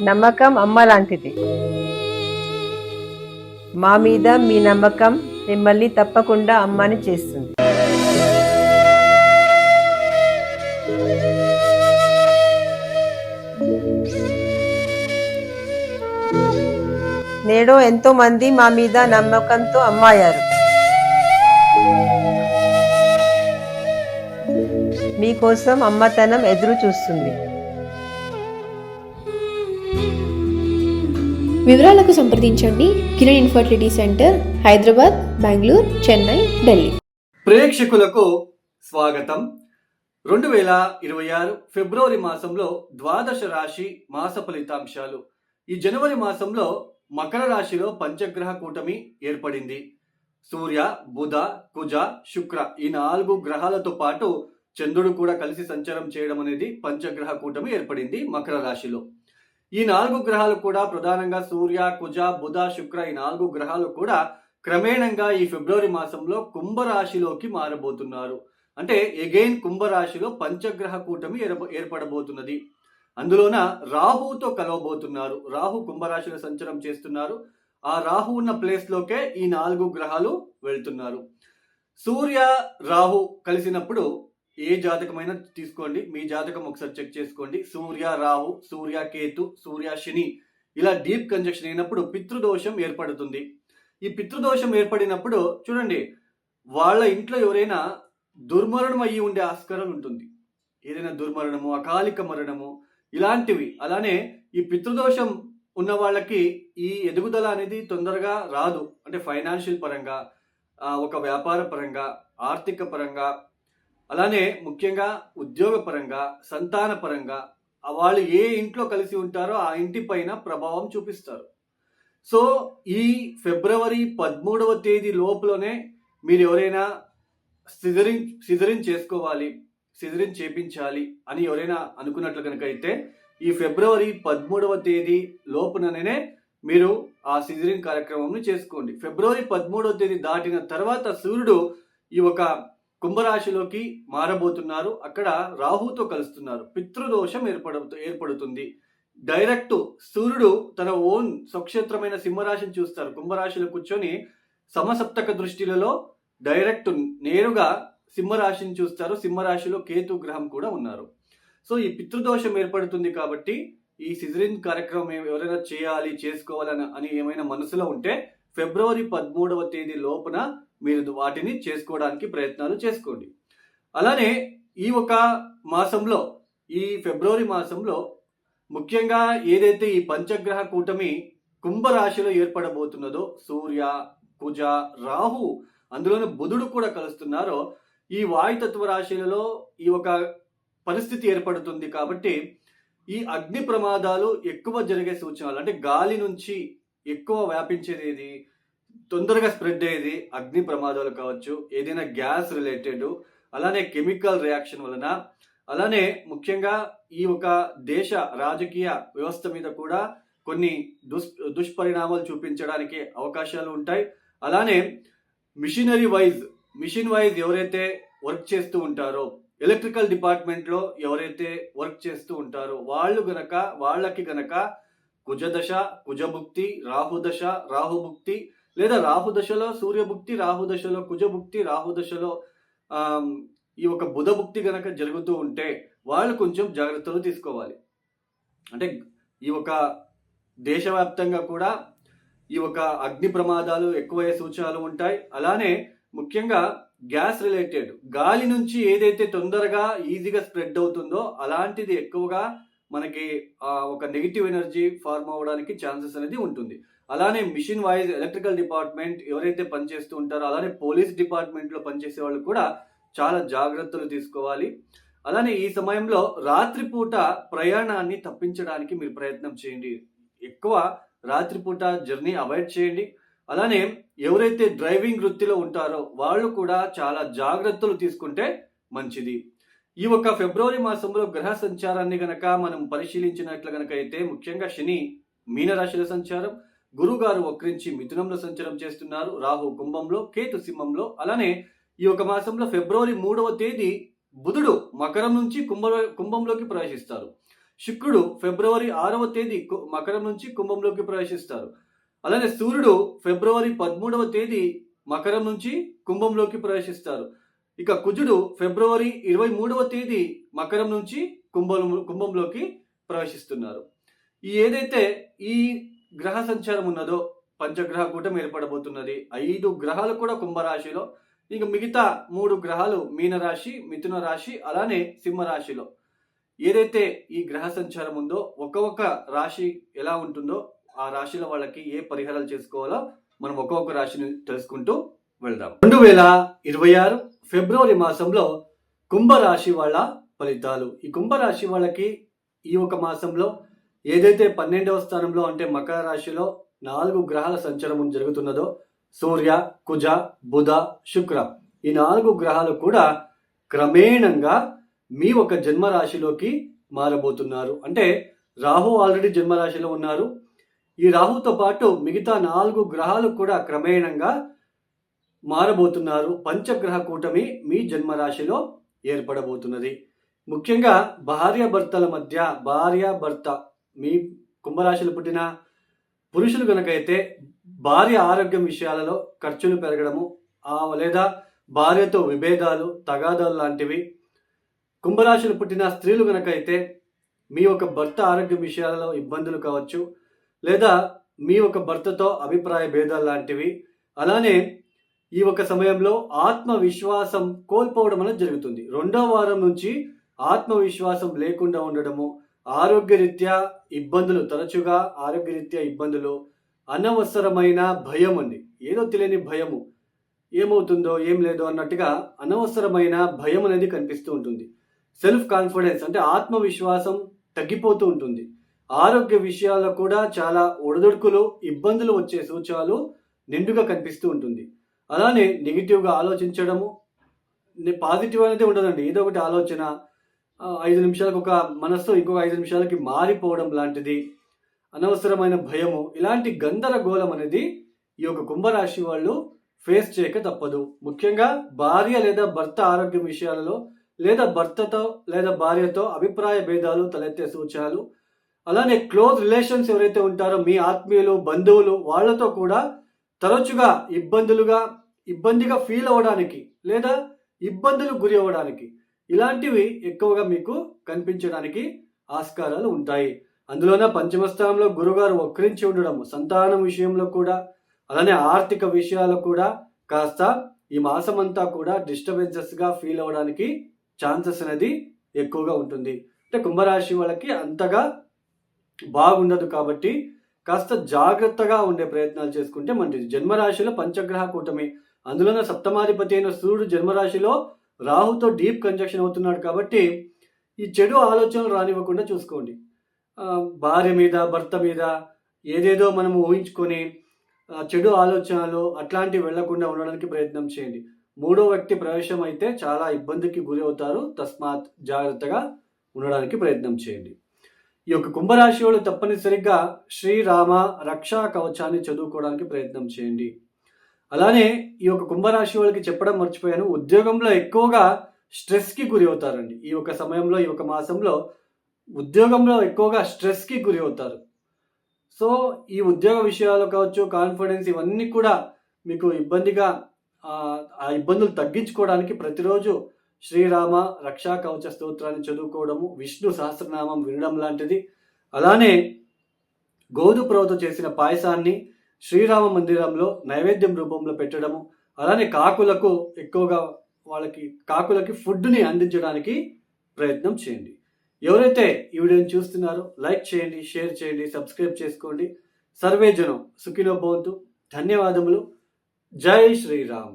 నమ్మకం అమ్మ లాంటిది. మా మీద మీ నమ్మకం మిమ్మల్ని తప్పకుండా అమ్మని చేస్తుంది. నేడు ఎంతో మంది మా మీద నమ్మకంతో అమ్మాయారు. మీకోసం అమ్మతనం ఎదురు చూస్తుంది. వివరాలకు సంప్రదించండి. Kiran infertility centre, Hyderabad, Bengaluru, Chennai, Delhi. ప్రేక్షకులకు స్వాగతం. 2026 ఫిబ్రవరి మాసంలో ద్వాదశ రాశి మాస ఫలితాంశాలు. ఈ జనవరి మాసంలో మకర రాశిలో పంచగ్రహ కూటమి ఏర్పడింది. సూర్య, బుధ, కుజ, శుక్ర ఈ 4 గ్రహాలతో పాటు చంద్రుడు కూడా కలిసి సంచారం చేయడం అనేది పంచగ్రహ కూటమి ఏర్పడింది మకర రాశిలో. ఈ 4 గ్రహాలు కూడా ప్రధానంగా సూర్య, కుజ, బుధ, శుక్ర ఈ 4 గ్రహాలు కూడా క్రమేణంగా ఈ ఫిబ్రవరి మాసంలో కుంభరాశిలోకి మారబోతున్నారు. అంటే ఎగైన్ కుంభరాశిలో పంచగ్రహ కూటమి ఏర్పడబోతున్నది. అందులోన రాహుతో కలవబోతున్నారు. రాహు కుంభరాశిలో సంచారం చేస్తున్నారు. ఆ రాహు ఉన్న ప్లేస్ లోకే ఈ 4 గ్రహాలు వెళ్తున్నారు. సూర్య రాహు కలిసినప్పుడు ఏ జాతకమైనా తీసుకోండి, మీ జాతకం ఒకసారి చెక్ చేసుకోండి. సూర్య రాహు, సూర్య కేతు, సూర్య శని ఇలా డీప్ కంజక్షన్ అయినప్పుడు పితృదోషం ఏర్పడుతుంది. ఈ పితృదోషం ఏర్పడినప్పుడు చూడండి, వాళ్ళ ఇంట్లో ఎవరైనా దుర్మరణం అయ్యి ఉండే ఆస్కారం ఉంటుంది. ఏదైనా దుర్మరణము, అకాలిక మరణము ఇలాంటివి. అలానే ఈ పితృదోషం ఉన్న వాళ్ళకి ఈ ఎదుగుదల అనేది తొందరగా రాదు. అంటే ఫైనాన్షియల్ పరంగా, ఒక వ్యాపార పరంగా, ఆర్థిక పరంగా, అలానే ముఖ్యంగా ఉద్యోగ పరంగా, సంతాన పరంగా వాళ్ళు ఏ ఇంట్లో కలిసి ఉంటారో ఆ ఇంటి పైన ప్రభావం చూపిస్తారు. సో ఈ ఫిబ్రవరి 13వ తేదీ లోపలనే మీరు ఎవరైనా సిజరింగ్ చేసుకోవాలి, సిజరింగ్ చేపించాలి అని ఎవరైనా అనుకున్నట్లు కనుక అయితే ఈ ఫిబ్రవరి 13వ తేదీ లోపుననే మీరు ఆ సిజరింగ్ కార్యక్రమంని చేసుకోండి. ఫిబ్రవరి 13వ తేదీ దాటిన తర్వాత సూర్యుడు ఈ ఒక కుంభరాశిలోకి మారబోతున్నారు. అక్కడ రాహుతో కలుస్తున్నారు. పితృదోషం ఏర్పడుతుంది. డైరెక్ట్ సూర్యుడు తన ఓన్ స్వక్షేత్రమైన సింహరాశిని చూస్తారు. కుంభరాశిలో కూర్చొని సమసప్తక దృష్టిలలో డైరెక్ట్ నేరుగా సింహరాశిని చూస్తారు. సింహరాశిలో కేతు గ్రహం కూడా ఉన్నారు. సో ఈ పితృదోషం ఏర్పడుతుంది కాబట్టి ఈ సిజరింగ్ కార్యక్రమం ఎవరైనా చేయాలి, చేసుకోవాలని అని ఏమైనా మనసులో ఉంటే ఫిబ్రవరి 13వ తేదీ లోపున మీరు వాటిని చేసుకోవడానికి ప్రయత్నాలు చేసుకోండి. అలానే ఈ ఒక మాసంలో, ఈ ఫిబ్రవరి మాసంలో ముఖ్యంగా ఏదైతే ఈ పంచగ్రహ కూటమి కుంభరాశిలో ఏర్పడబోతున్నదో సూర్య, కుజ, రాహు అందులోనే బుధుడు కూడా కలుస్తున్నారో ఈ వాయుతత్వ రాశులలో ఈ ఒక పరిస్థితి ఏర్పడుతుంది. కాబట్టి ఈ అగ్ని ప్రమాదాలు ఎక్కువ జరిగే సూచనలు, అంటే గాలి నుంచి ఎక్కువ వ్యాపించేది, తొందరగా స్ప్రెడ్ అయ్యేది అగ్ని ప్రమాదాలు కావచ్చు, ఏదైనా గ్యాస్ రిలేటెడ్, అలానే కెమికల్ రియాక్షన్ వలన, అలానే ముఖ్యంగా ఈ ఒక దేశ రాజకీయ వ్యవస్థ మీద కూడా కొన్ని దుష్పరిణామాలు చూపించడానికి అవకాశాలు ఉంటాయి. అలానే మిషన్ వైజ్ ఎవరైతే వర్క్ చేస్తూ ఉంటారో, ఎలక్ట్రికల్ డిపార్ట్మెంట్లో ఎవరైతే వర్క్ చేస్తూ ఉంటారో వాళ్ళకి గనక కుజదశ, కుజభుక్తి, రాహుదశ, రాహుభుక్తి, లేదా రాహుదశలో సూర్యభుక్తి, రాహుదశలో కుజభుక్తి, రాహుదశలో ఈ ఒక బుధభుక్తి గనక జరుగుతూ ఉంటే వాళ్ళు కొంచెం జాగ్రత్తలు తీసుకోవాలి. అంటే ఈ ఒక దేశవ్యాప్తంగా కూడా ఈ ఒక అగ్ని ప్రమాదాలు ఎక్కువయ్యే సూచనలు ఉంటాయి. అలానే ముఖ్యంగా గ్యాస్ రిలేటెడ్, గాలి నుంచి ఏదైతే తొందరగా ఈజీగా స్ప్రెడ్ అవుతుందో అలాంటిది ఎక్కువగా మనకి ఒక నెగిటివ్ ఎనర్జీ ఫార్మ్ అవ్వడానికి ఛాన్సెస్ అనేది ఉంటుంది. అలానే మిషన్ వైజ్ ఎలక్ట్రికల్ డిపార్ట్మెంట్ ఎవరైతే పనిచేస్తూ ఉంటారో, అలానే పోలీస్ డిపార్ట్మెంట్లో పనిచేసే వాళ్ళు కూడా చాలా జాగ్రత్తలు తీసుకోవాలి. అలానే ఈ సమయంలో రాత్రిపూట ప్రయాణాన్ని తప్పించడానికి మీరు ప్రయత్నం చేయండి. ఎక్కువ రాత్రిపూట జర్నీ అవాయిడ్ చేయండి. అలానే ఎవరైతే డ్రైవింగ్ వృత్తిలో ఉంటారో వాళ్ళు కూడా చాలా జాగ్రత్తలు తీసుకుంటే మంచిది. ఈ ఒక ఫిబ్రవరి మాసంలో గ్రహ సంచారాన్ని గనక మనం పరిశీలించినట్లు గనక అయితే ముఖ్యంగా శని మీనరాశిలో సంచారం, గురువు గారు వక్రించి మిథునంలో సంచారం చేస్తున్నారు, రాహు కుంభంలో, కేతు సింహంలో. అలానే ఈ ఒక మాసంలో ఫిబ్రవరి 3వ తేదీ బుధుడు మకరం నుంచి కుంభంలోకి ప్రవేశిస్తారు. శుక్రుడు ఫిబ్రవరి 6వ తేదీ మకరం నుంచి కుంభంలోకి ప్రవేశిస్తారు. అలానే సూర్యుడు ఫిబ్రవరి 13వ తేదీ మకరం నుంచి కుంభంలోకి ప్రవేశిస్తారు. ఇక కుజుడు ఫిబ్రవరి 23వ తేదీ మకరం నుంచి కుంభంలోకి ప్రవేశిస్తున్నారు. ఏదైతే ఈ గ్రహ సంచారం ఉన్నదో పంచగ్రహ కూటమి ఏర్పడబోతున్నది. 5 గ్రహాలు కూడా కుంభరాశిలో, ఇక మిగతా 3 గ్రహాలు మీనరాశి, మిథున రాశి, అలానే సింహరాశిలో. ఏదైతే ఈ గ్రహ సంచారం ఉందో ఒక్కొక్క రాశి ఎలా ఉంటుందో ఆ రాశిల వాళ్ళకి ఏ పరిహారాలు చేసుకోవాలో మనం ఒక్కొక్క రాశిని తెలుసుకుంటూ వెళ్దాం. 2026 ఫిబ్రవరి మాసంలో కుంభరాశి వాళ్ళ ఫలితాలు. ఈ కుంభరాశి వాళ్ళకి ఈ ఒక మాసంలో ఏదైతే 12వ స్థానంలో అంటే మకర రాశిలో 4 గ్రహాల సంచారం జరుగుతున్నదో సూర్య, కుజ, బుధ, శుక్ర, ఈ 4 గ్రహాలు కూడా క్రమేణంగా మీ ఒక జన్మరాశిలోకి మారబోతున్నారు. అంటే రాహు ఆల్రెడీ జన్మరాశిలో ఉన్నారు. ఈ రాహుతో పాటు మిగతా 4 గ్రహాలు కూడా క్రమేణంగా మారబోతున్నారు. పంచగ్రహ కూటమి మీ జన్మరాశిలో ఏర్పడబోతున్నది. ముఖ్యంగా భార్యాభర్తల మధ్య, భార్యాభర్త మీ కుంభరాశిలో పుట్టిన పురుషులు కనుకైతే భార్య ఆరోగ్యం విషయాలలో ఖర్చులు పెరగడము, లేదా భార్యతో విభేదాలు, తగాదాలు లాంటివి. కుంభరాశిలో పుట్టిన స్త్రీలు కనుకైతే మీ ఒక భర్త ఆరోగ్య విషయాలలో ఇబ్బందులు కావచ్చు, లేదా మీ ఒక భర్తతో అభిప్రాయ భేదాలు లాంటివి. అలానే ఈ ఒక సమయంలో ఆత్మవిశ్వాసం కోల్పోవడం అనేది జరుగుతుంది. 2వ వారం నుంచి ఆత్మవిశ్వాసం లేకుండా ఉండడము, ఆరోగ్యరీత్యా ఇబ్బందులు, తరచుగా ఆరోగ్యరీత్యా ఇబ్బందులు, అనవసరమైన భయం అండి, ఏదో తెలియని భయము, ఏమవుతుందో ఏం లేదో అన్నట్టుగా అనవసరమైన భయం అనేది కనిపిస్తూ ఉంటుంది. సెల్ఫ్ కాన్ఫిడెన్స్ అంటే ఆత్మవిశ్వాసం తగ్గిపోతూ ఉంటుంది. ఆరోగ్య విషయాల్లో కూడా చాలా ఒడిదుడుకులు, ఇబ్బందులు వచ్చే సూచనలు నిండుగా కనిపిస్తూ ఉంటుంది. అలానే నెగిటివ్గా ఆలోచించడము, పాజిటివ్ అనేది ఉండదండి. ఏదో ఒకటి ఆలోచన, 5 నిమిషాలకు ఒక మనస్సు ఇంకొక 5 నిమిషాలకి మారిపోవడం లాంటిది, అనవసరమైన భయము, ఇలాంటి గందరగోళం అనేది ఈ యొక్క కుంభరాశి వాళ్ళు ఫేస్ చేయక తప్పదు. ముఖ్యంగా భార్య లేదా భర్త ఆరోగ్యం విషయాలలో, లేదా భర్తతో లేదా భార్యతో అభిప్రాయ భేదాలు తలెత్తే సూచనలు. అలానే క్లోజ్ రిలేషన్స్ ఎవరైతే ఉంటారో మీ ఆత్మీయులు, బంధువులు, వాళ్ళతో కూడా తరచుగా ఇబ్బందిగా ఫీల్ అవ్వడానికి లేదా ఇబ్బందులు గురి అవ్వడానికి, ఇలాంటివి ఎక్కువగా మీకు కనిపించడానికి ఆస్కారాలు ఉంటాయి. అందులోన పంచమ స్థానంలో గురుగారు వక్రించి ఉండడం సంతానం విషయంలో కూడా, అలానే ఆర్థిక విషయాలు కూడా కాస్త ఈ మాసం అంతా కూడా డిస్టర్బెన్సెస్గా ఫీల్ అవ్వడానికి ఛాన్సెస్ అనేది ఎక్కువగా ఉంటుంది. అంటే కుంభరాశి వాళ్ళకి అంతగా బాగుండదు కాబట్టి కాస్త జాగ్రత్తగా ఉండే ప్రయత్నాలు చేసుకుంటే మంచిది. జన్మరాశిలో పంచగ్రహ కూటమి, అందులోనే సప్తమాధిపతి అయిన సూర్యుడు జన్మరాశిలో రాహుతో డీప్ కంజక్షన్ అవుతున్నాడు కాబట్టి ఈ చెడు ఆలోచనలు రానివ్వకుండా చూసుకోండి. భార్య మీద, భర్త మీద ఏదేదో మనం ఊహించుకొని చెడు ఆలోచనలు అట్లాంటివి వెళ్లకుండా ఉండడానికి ప్రయత్నం చేయండి. 3వ వ్యక్తి ప్రవేశం అయితే చాలా ఇబ్బందికి గురి అవుతారు. తస్మాత్ జాగ్రత్తగా ఉండడానికి ప్రయత్నం చేయండి. ఈ యొక్క కుంభరాశి వాళ్ళు తప్పనిసరిగా శ్రీరామ రక్షా కవచాన్ని చదువుకోవడానికి ప్రయత్నం చేయండి. అలానే ఈ యొక్క కుంభరాశి వాళ్ళకి చెప్పడం మర్చిపోయాను, ఉద్యోగంలో ఎక్కువగా స్ట్రెస్కి గురి అవుతారండి. ఈ ఒక సమయంలో, ఈ ఒక మాసంలో ఉద్యోగంలో ఎక్కువగా స్ట్రెస్కి గురి అవుతారు. సో ఈ ఉద్యోగ విషయాలు కావచ్చు, కాన్ఫిడెన్స్, ఇవన్నీ కూడా మీకు ఇబ్బందిగా, ఆ ఇబ్బందులు తగ్గించుకోవడానికి ప్రతిరోజు శ్రీరామ రక్షా కవచ స్తోత్రాన్ని చదువుకోవడము, విష్ణు సహస్రనామం వినడం లాంటిది. అలానే గోధుమరవ్వతో చేసిన పాయసాన్ని శ్రీరామ మందిరంలో నైవేద్యం రూపంలో పెట్టడము, అలానే కాకులకు ఎక్కువగా కాకులకి ఫుడ్ని అందించడానికి ప్రయత్నం చేయండి. ఎవరైతే ఈ వీడియోని చూస్తున్నారో లైక్ చేయండి, షేర్ చేయండి, సబ్స్క్రైబ్ చేసుకోండి. సర్వే జనం సుఖినో భవంతు. ధన్యవాదములు. జై శ్రీరామ్.